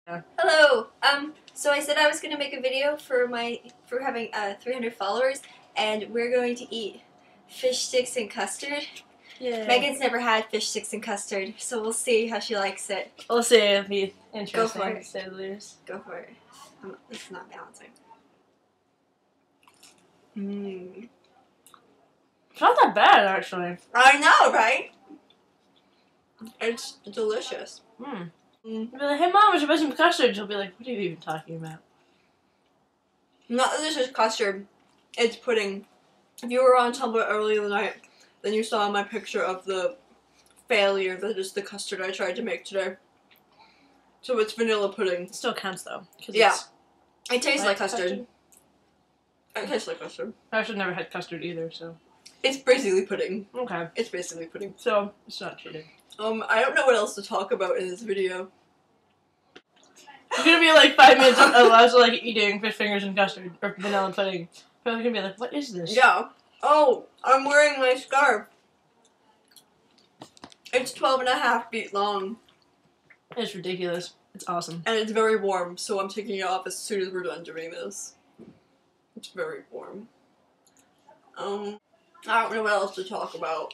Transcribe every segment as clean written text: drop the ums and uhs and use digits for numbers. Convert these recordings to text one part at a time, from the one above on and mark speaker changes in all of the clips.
Speaker 1: Yeah.
Speaker 2: Hello. So I said I was gonna make a video for having 300 followers, and we're going to eat fish sticks and custard.
Speaker 1: Yeah.
Speaker 2: Megan's never had fish sticks and custard, so we'll see how she likes it.
Speaker 1: We'll see. It'll be interesting.
Speaker 2: Go for it.
Speaker 1: To say the least.
Speaker 2: Go for it. This is not balancing.
Speaker 1: It's not that bad, actually.
Speaker 2: I know, right? It's delicious.
Speaker 1: You'll be like, hey mom, what's your best in custard? She'll be like, what are you even talking about?
Speaker 2: Not that this is custard. It's pudding. If you were on Tumblr earlier in the night, then you saw my picture of the failure that is the custard I tried to make today. So it's vanilla pudding.
Speaker 1: It still counts though.
Speaker 2: Yeah. It tastes like custard. It tastes like custard.
Speaker 1: I actually never had custard either, so.
Speaker 2: It's basically pudding.
Speaker 1: Okay.
Speaker 2: It's basically pudding.
Speaker 1: So, it's not cheating.
Speaker 2: I don't know what else to talk about in this video.
Speaker 1: It's gonna be like 5 minutes of us like eating fish fingers and custard, or vanilla pudding. But we're gonna be like, what is this?
Speaker 2: Yeah. Oh, I'm wearing my scarf. It's 12.5 feet long.
Speaker 1: It's ridiculous. It's awesome.
Speaker 2: And it's very warm, so I'm taking it off as soon as we're done doing this. It's very warm. I don't know what else to talk about.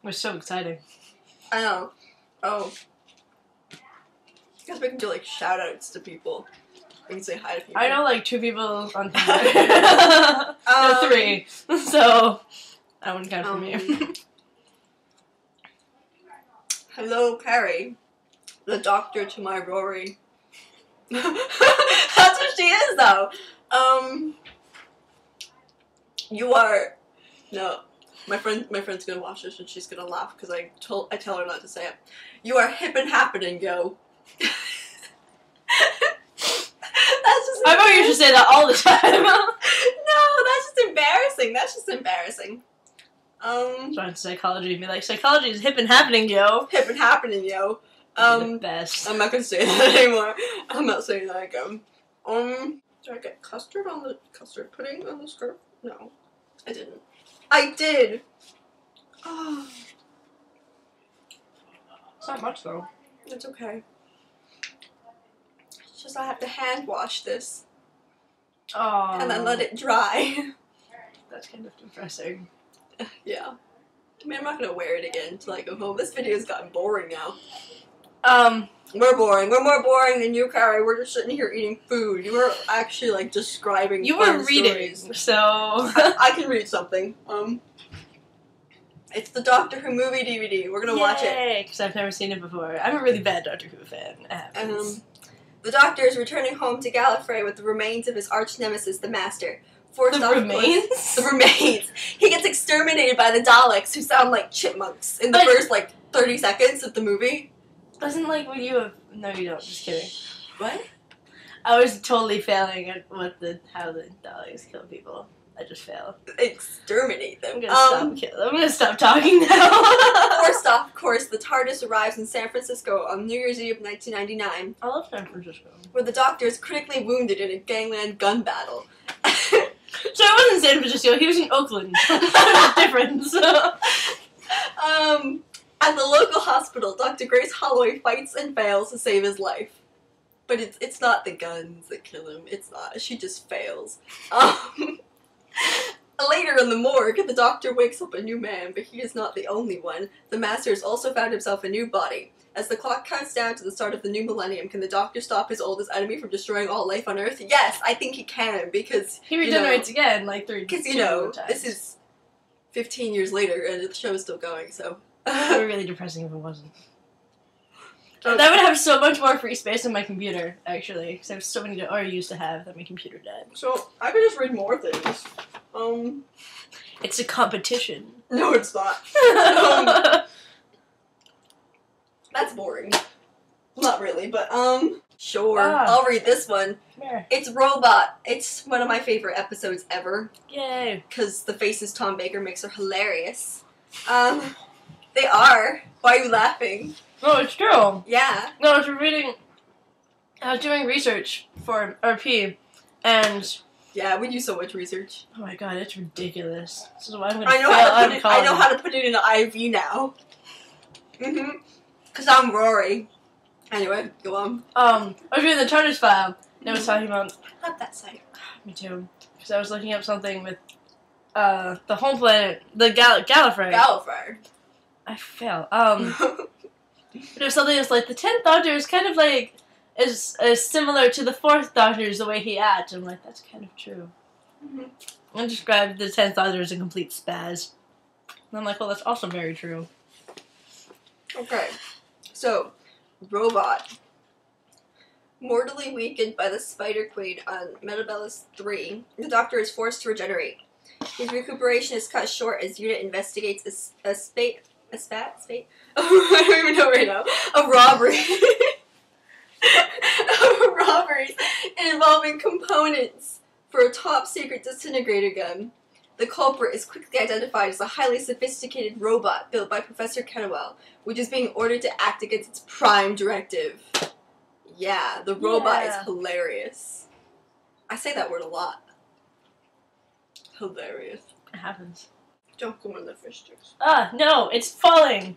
Speaker 1: It was so exciting.
Speaker 2: I know. Oh. I guess we can do like shout outs to people. We can say hi to people.
Speaker 1: I know like 2 people on Tumblr. No, 3. So, that wouldn't count for me.
Speaker 2: Hello, Carrie. The doctor to my Rory. That's what she is, though. You are... No. My friend's gonna watch this and she's gonna laugh because I tell her not to say it. You are hip and happening, yo.
Speaker 1: I thought you should say that all the time.
Speaker 2: No, that's just embarrassing. That's just embarrassing.
Speaker 1: Trying to psychology and be like, psychology is hip and happening, yo.
Speaker 2: Hip and happening, yo.
Speaker 1: The best.
Speaker 2: I'm not gonna say that anymore. I'm not saying that again. Did I get custard pudding on the scarf? No, I didn't. I did. Oh,
Speaker 1: It's not much though.
Speaker 2: it's okay. It's just I have to hand wash this
Speaker 1: Oh.
Speaker 2: and then let it dry.
Speaker 1: That's kind of depressing.
Speaker 2: Yeah. I mean, I'm not gonna wear it again until I go home. This video's gotten boring now. We're boring. We're more boring than you, Carrie. We're just sitting here eating food. You were actually, like, describing
Speaker 1: You
Speaker 2: fun
Speaker 1: were reading,
Speaker 2: stories.
Speaker 1: so...
Speaker 2: I can read something. It's the Doctor Who movie DVD. We're gonna watch it.
Speaker 1: Because I've never seen it before. I'm a really bad Doctor Who fan. It happens.
Speaker 2: The Doctor is returning home to Gallifrey with the remains of his arch nemesis, the Master.
Speaker 1: The remains?
Speaker 2: The remains. He gets exterminated by the Daleks, who sound like chipmunks in the first, like, 30 seconds of the movie.
Speaker 1: Doesn't like what you have... No, you don't. Just kidding.
Speaker 2: What?
Speaker 1: I was totally failing at how the Daleks kill people. I just fail.
Speaker 2: Exterminate them.
Speaker 1: I'm gonna stop talking now.
Speaker 2: First off, of course, the TARDIS arrives in San Francisco on New Year's Eve 1999.
Speaker 1: I love San Francisco.
Speaker 2: Where the Doctor is critically wounded in a gangland gun battle.
Speaker 1: So it wasn't San Francisco, he was in Oakland. There's a difference.
Speaker 2: At the local hospital, Dr. Grace Holloway fights and fails to save his life. But it's not the guns that kill him. It's not. She just fails. Later in the morgue, the Doctor wakes up a new man, but he is not the only one. The Master has also found himself a new body. As the clock counts down to the start of the new millennium, can the Doctor stop his oldest enemy from destroying all life on Earth? Yes, I think he can, because...
Speaker 1: He regenerates again, like 3
Speaker 2: Because,
Speaker 1: times.
Speaker 2: this is 15 years later, and the show is still going, so...
Speaker 1: It would be really depressing if it wasn't. That would have so much more free space on my computer, actually, because I have so many I used to have that my computer died.
Speaker 2: So, I could just read more things.
Speaker 1: It's a competition.
Speaker 2: No, it's not. That's boring. Not really, but, sure. I'll read this one.
Speaker 1: Where?
Speaker 2: It's Robot. It's one of my favorite episodes ever.
Speaker 1: Yay.
Speaker 2: Because the faces Tom Baker makes are hilarious. They are. Why are you laughing?
Speaker 1: No, it's true.
Speaker 2: Yeah.
Speaker 1: No, I was doing research for RP, and...
Speaker 2: Yeah, we do so much research.
Speaker 1: Oh my god, it's ridiculous. This is why I'm gonna
Speaker 2: I know how to put it in an IV now. Because I'm Rory. Anyway, go on.
Speaker 1: I was reading the TARDIS file, and it was talking about...
Speaker 2: I love that site.
Speaker 1: Me too. Because I was looking up something with, the home planet, the Gallifrey.
Speaker 2: Gallifrey.
Speaker 1: I fail. It was something that's like, the 10th Doctor is kind of like, is similar to the 4th Doctor's the way he acts. I'm like, that's kind of true.
Speaker 2: Mm-hmm.
Speaker 1: I described the 10th Doctor as a complete spaz. And I'm like, well, that's also very true.
Speaker 2: Okay. So, robot. Mortally weakened by the Spider Queen on Metabellus 3, the Doctor is forced to regenerate. His recuperation is cut short as unit investigates a I don't even know right now. A robbery. Robberies involving components for a top secret disintegrator gun. The culprit is quickly identified as a highly sophisticated robot built by Professor Kettlewell, which is being ordered to act against its prime directive. Yeah, the robot is hilarious. I say that word a lot. Hilarious.
Speaker 1: It happens.
Speaker 2: Don't go in the fish sticks.
Speaker 1: Ah, no, it's falling.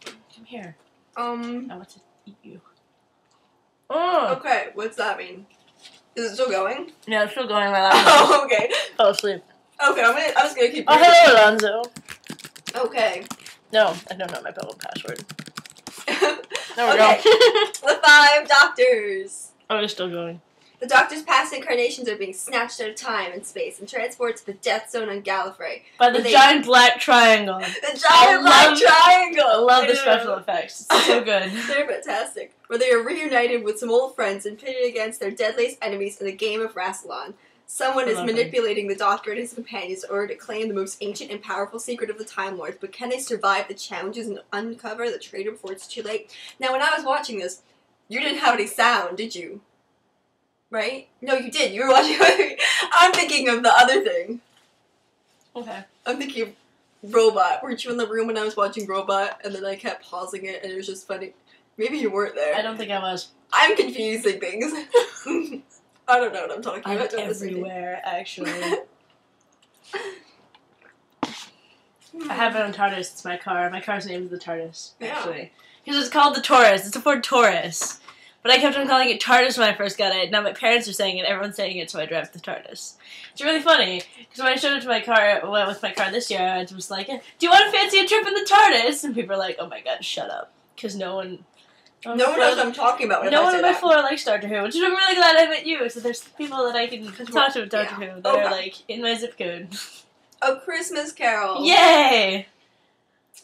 Speaker 1: Come here. I want to eat you. Oh.
Speaker 2: Okay, what's that mean? Is it still going?
Speaker 1: Yeah, it's still going like that.
Speaker 2: Oh, okay.
Speaker 1: Fell asleep.
Speaker 2: Okay, I'm just gonna keep.
Speaker 1: Oh, hello, Alonzo.
Speaker 2: Okay.
Speaker 1: No, I don't know my pillow password. There we
Speaker 2: Okay.
Speaker 1: go.
Speaker 2: The 5 Doctors.
Speaker 1: Oh, it's still going.
Speaker 2: The Doctor's past incarnations are being snatched out of time and space and transported to the death zone on Gallifrey.
Speaker 1: By the giant black triangle.
Speaker 2: The giant black triangle!
Speaker 1: I love the special effects. It's so good.
Speaker 2: They're fantastic. Where they are reunited with some old friends and pitted against their deadliest enemies in a game of Rassilon. Someone is manipulating the Doctor and his companions in order to claim the most ancient and powerful secret of the Time Lords, but can they survive the challenges and uncover the traitor before it's too late? Now, when I was watching this, you didn't have any sound, did you? Right? No, you did. You were watching. I'm thinking of the other thing.
Speaker 1: Okay.
Speaker 2: I'm thinking of Robot. Weren't you in the room when I was watching Robot, and then I kept pausing it, and it was just funny? Maybe you weren't there.
Speaker 1: I don't think I was.
Speaker 2: I'm confusing things. I don't know what I'm talking about.
Speaker 1: I'm everywhere, actually. I have it on TARDIS. It's my car. My car's name is the TARDIS, actually. Because it's called the Taurus. It's a Ford Taurus. But I kept on calling it TARDIS when I first got it. Now my parents are saying it, everyone's saying it, so I drive the TARDIS. It's really funny, because when I showed it to my car, with my car this year, I was like, do you want to fancy a trip in the TARDIS? And people are like, oh my god, shut up. Because no one knows what I'm talking about.
Speaker 2: No one
Speaker 1: on my floor likes Doctor Who, which is I'm really glad I met you. So there's people that I can talk to with Doctor Who that are like in my zip code.
Speaker 2: A Christmas Carol.
Speaker 1: Yay!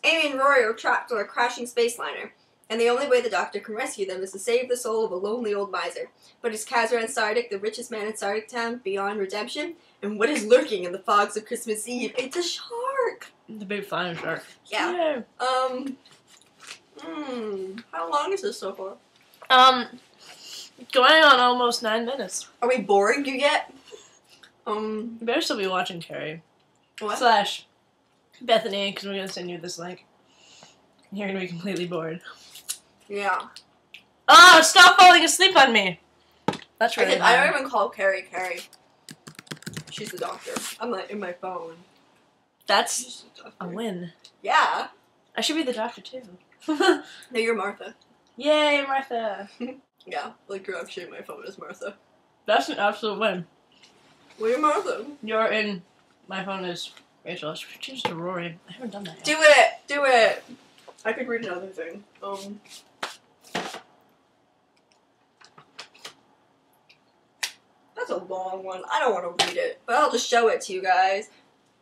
Speaker 2: Amy and Rory are trapped on a crashing space liner, and the only way the Doctor can rescue them is to save the soul of a lonely old miser. But is Kazran Sardik the richest man in Sardik Town beyond redemption? And what is lurking in the fogs of Christmas Eve? It's a shark.
Speaker 1: The big flying shark.
Speaker 2: Yeah. How long is this so far?
Speaker 1: Going on almost 9 minutes.
Speaker 2: Are we boring you yet?
Speaker 1: You better still be watching, Carrie.
Speaker 2: What?
Speaker 1: Slash Bethany, because we're going to send you this link. You're going to be completely bored.
Speaker 2: Yeah.
Speaker 1: Oh, stop falling asleep on me! That's really
Speaker 2: I don't even call Carrie Carrie. She's the Doctor. I'm like in my phone.
Speaker 1: That's a win.
Speaker 2: Yeah.
Speaker 1: I should be the Doctor, too.
Speaker 2: No, you're Martha.
Speaker 1: Yay, Martha.
Speaker 2: Yeah, like you're actually in my phone as Martha.
Speaker 1: That's an absolute win.
Speaker 2: Well, you're Martha.
Speaker 1: You're in my phone as Rachel. Let's change to Rory. I haven't done that yet.
Speaker 2: Do it! Do it! I could read another thing. That's a long one. I don't want to read it, but I'll just show it to you guys.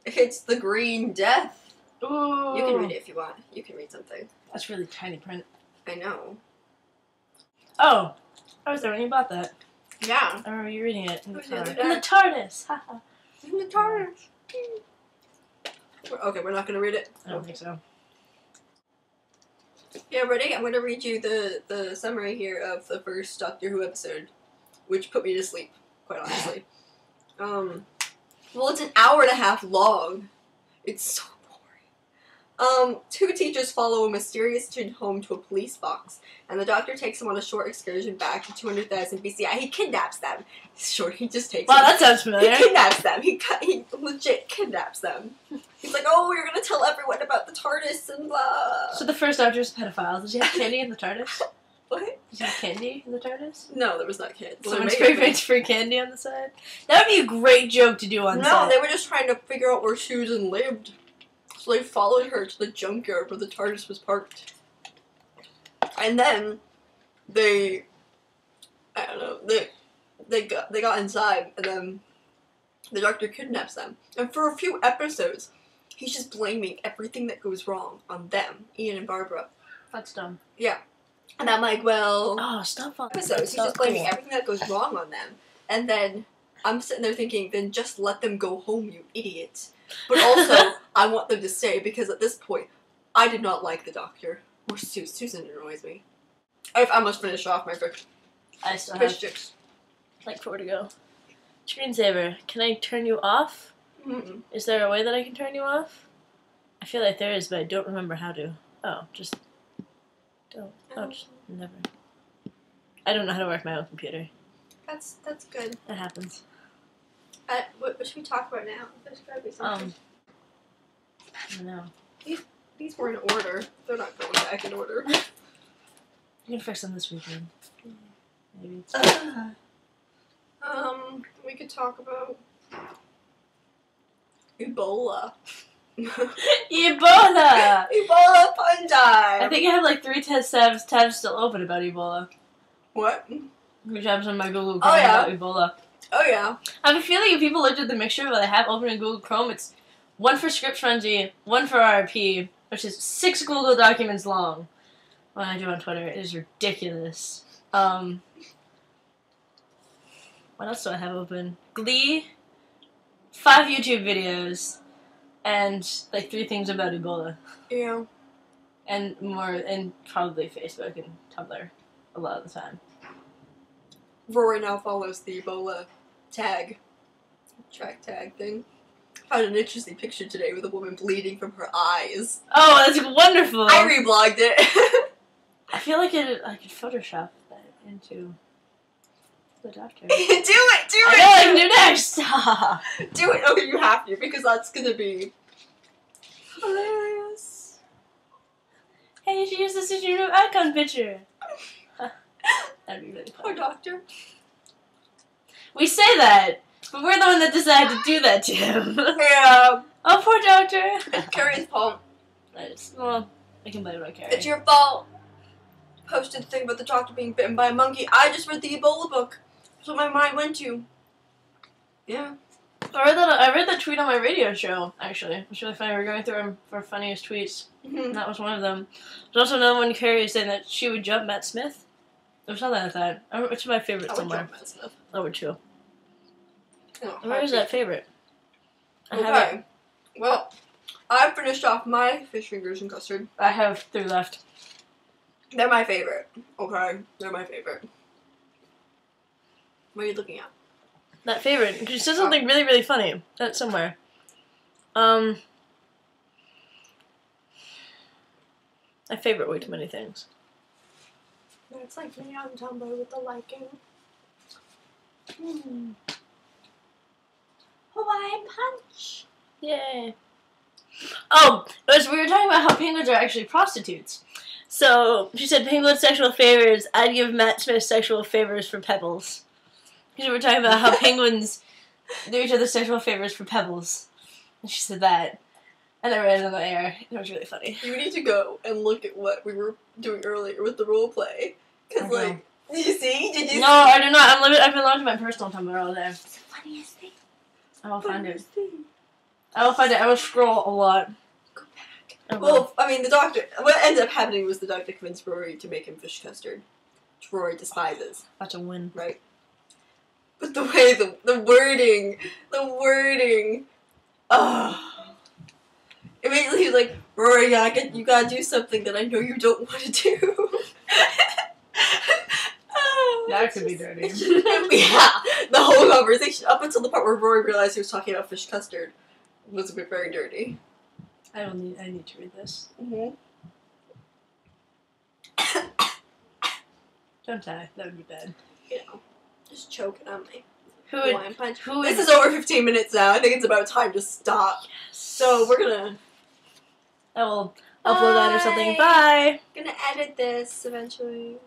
Speaker 2: It's The Green Death.
Speaker 1: Ooh.
Speaker 2: You can read it if you want. You can read something.
Speaker 1: That's really tiny print.
Speaker 2: I know.
Speaker 1: Oh. I was there when you bought that.
Speaker 2: Yeah.
Speaker 1: I remember you reading it in the car.
Speaker 2: In
Speaker 1: In the TARDIS! Haha.
Speaker 2: In the TARDIS. Okay, we're not going to read it?
Speaker 1: I don't think so.
Speaker 2: Yeah, ready? I'm going to read you the summary here of the first Doctor Who episode, which put me to sleep, quite honestly. Well, it's an hour and a half long. It's so boring. Two teachers follow a mysterious student home to a police box, and the Doctor takes them on a short excursion back to 200,000 BC. He kidnaps them. He just takes them.
Speaker 1: Wow, that sounds familiar.
Speaker 2: He kidnaps them. He legit kidnaps them. He's like, oh, we're gonna tell everyone about the TARDIS and blah.
Speaker 1: So the first Doctor's a pedophile. Does he have candy in the TARDIS?
Speaker 2: What?
Speaker 1: Is there candy in the TARDIS?
Speaker 2: No, there was not candy.
Speaker 1: Someone spray paints free candy on the side? That would be a great joke to do on set.
Speaker 2: No, they were just trying to figure out where Susan lived. So they followed her to the junkyard where the TARDIS was parked. And then they got inside, and then the Doctor kidnaps them. And for a few episodes, he's just blaming everything that goes wrong on them, Ian and Barbara.
Speaker 1: That's dumb.
Speaker 2: Yeah. And I'm like, well...
Speaker 1: Oh, stop on
Speaker 2: episodes, he's just blaming everything that goes wrong on them. And then I'm sitting there thinking, then just let them go home, you idiots. But also, I want them to stay, because at this point, I did not like the Doctor. Or Susan annoys me. I almost finished off my fish.
Speaker 1: I still
Speaker 2: fish
Speaker 1: have
Speaker 2: sticks.
Speaker 1: like 4 to go. Screensaver, can I turn you off?
Speaker 2: Mm-mm.
Speaker 1: Is there a way that I can turn you off? I feel like there is, but I don't remember how to. Oh, just don't. Oh, just never. I don't know how to work my own computer.
Speaker 2: That's good.
Speaker 1: That happens.
Speaker 2: What should we talk about now? There's gotta be something.
Speaker 1: I don't know.
Speaker 2: These were in order. They're not going back in order.
Speaker 1: You can fix them this weekend. Maybe.
Speaker 2: We could talk about Ebola.
Speaker 1: Ebola!
Speaker 2: Ebola fun time!
Speaker 1: I think I have like 3 tabs still open about Ebola.
Speaker 2: What?
Speaker 1: 3 tabs on my Google Chrome about Ebola.
Speaker 2: Oh yeah.
Speaker 1: I have a feeling if people looked at the mixture that I have open in Google Chrome, it's 1 for Script Frenzy, 1 for RP, which is 6 Google documents long. What I do on Twitter, it is ridiculous. What else do I have open? Glee, 5 YouTube videos, and like 3 things about Ebola.
Speaker 2: Yeah.
Speaker 1: And more, and probably Facebook and Tumblr a lot of the time.
Speaker 2: Rory now follows the Ebola track tag thing. Found an interesting picture today with a woman bleeding from her eyes.
Speaker 1: Oh, that's wonderful!
Speaker 2: I reblogged it.
Speaker 1: I feel like I could Photoshop that into the Doctor.
Speaker 2: Do it!
Speaker 1: I know I can do next!
Speaker 2: Do it! Okay, you have to, because that's gonna be hilarious.
Speaker 1: Hey, you should use this as your new icon picture. That'd be really fun.
Speaker 2: Poor Doctor.
Speaker 1: We say that, but we're the one that decided to do that to him.
Speaker 2: Yeah.
Speaker 1: Oh, poor Doctor.
Speaker 2: It's Carrie's fault.
Speaker 1: Well, I can blame it on Carrie.
Speaker 2: It's your fault. Posted the thing about the Doctor being bitten by a monkey. I just read the Ebola book. That's what my mind went to. Yeah.
Speaker 1: I read that tweet on my radio show, actually. It was really funny. We were going through our funniest tweets.
Speaker 2: Mm-hmm.
Speaker 1: That was one of them. There's also another one, Carrie saying that she would jump Matt Smith. Or something like that. It's my favorite somewhere.
Speaker 2: Jump Matt Smith.
Speaker 1: I would too.
Speaker 2: Oh,
Speaker 1: Where is that favorite? I
Speaker 2: okay.
Speaker 1: have it.
Speaker 2: Well, I finished off my fish fingers and custard.
Speaker 1: I have 3 left.
Speaker 2: They're my favorite. Okay, they're my favorite. What are you looking at?
Speaker 1: That favorite. She said something really, really funny. That's somewhere. I favorite way too many things.
Speaker 2: It's like me on Tumblr with the liking. Hawaiian Punch.
Speaker 1: Yay. Oh, we were talking about how penguins are actually prostitutes. So, she said penguin sexual favors, I'd give Matt Smith sexual favors for pebbles. Because we were talking about how penguins do each other sexual favors for pebbles. And she said that. And I read it on the air. It was really funny.
Speaker 2: You need to go and look at what we were doing earlier with the role play. Because, like, did you see? No,
Speaker 1: I do not. I've been logged to my personal Tumblr all day.
Speaker 2: It's the funniest thing.
Speaker 1: I will find it. I will find it. I will scroll a lot.
Speaker 2: Go back. Well, I mean, the Doctor... What ended up happening was the Doctor convinced Rory to make him fish custard. Which Rory despises.
Speaker 1: That's a win.
Speaker 2: Right. But the way, the wording... Immediately he's like, Rory, you gotta do something that I know you don't want to do.
Speaker 1: That could be dirty.
Speaker 2: Yeah, the whole conversation, up until the part where Rory realized he was talking about fish custard, was very dirty.
Speaker 1: I need to read this.
Speaker 2: Mm-hmm.
Speaker 1: Don't die. That would be bad.
Speaker 2: You know, just choking on me.
Speaker 1: Punch.
Speaker 2: This is over 15 minutes now. I think it's about time to stop.
Speaker 1: Yes.
Speaker 2: So we're gonna...
Speaker 1: I will upload that or something. Bye!
Speaker 2: Gonna edit this eventually.